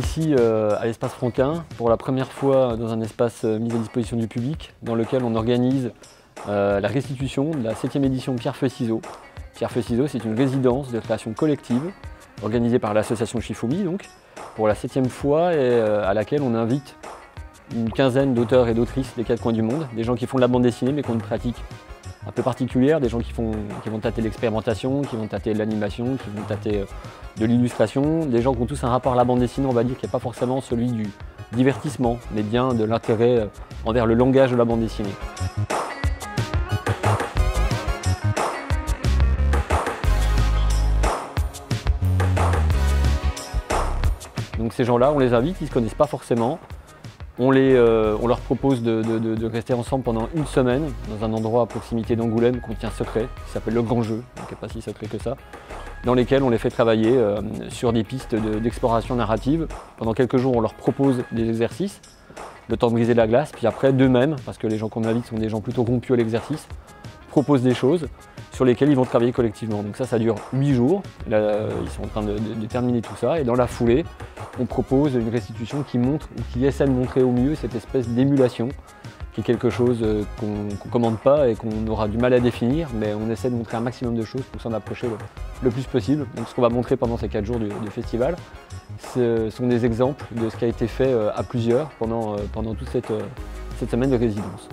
ici à l'espace Franquin pour la première fois dans un espace mis à disposition du public dans lequel on organise la restitution de la 7e édition Pierre Feuille Ciseaux. Pierre Feuille Ciseaux, c'est une résidence de création collective organisée par l'association Shifumi donc, pour la 7e fois et à laquelle on invite une quinzaine d'auteurs et d'autrices des 4 coins du monde, des gens qui font de la bande dessinée mais qui ont une pratique un peu particulière, des gens qui vont tâter l'expérimentation, qui vont tâter l'animation, qui vont tâter de l'illustration, des gens qui ont tous un rapport à la bande dessinée, on va dire, qui n'est pas forcément celui du divertissement, mais bien de l'intérêt envers le langage de la bande dessinée. Donc ces gens-là, on les invite, ils ne se connaissent pas forcément. On leur propose de rester ensemble pendant une semaine dans un endroit à proximité d'Angoulême qu'on tient secret, qui s'appelle le Grand Jeu, donc pas si secret que ça, dans lesquels on les fait travailler sur des pistes d'exploration narrative. Pendant quelques jours, on leur propose des exercices, le temps de briser la glace, puis après, d'eux-mêmes, parce que les gens qu'on invite sont des gens plutôt rompus à l'exercice, proposent des choses sur lesquelles ils vont travailler collectivement. Donc ça dure 8 jours, là, ils sont en train de terminer tout ça, et dans la foulée, on propose une restitution qui montre, ou qui essaie de montrer au mieux cette espèce d'émulation, qui est quelque chose qu'on ne commande pas et qu'on aura du mal à définir, mais on essaie de montrer un maximum de choses pour s'en approcher le plus possible. Donc ce qu'on va montrer pendant ces 4 jours du festival, ce sont des exemples de ce qui a été fait à plusieurs pendant toute cette semaine de résidence.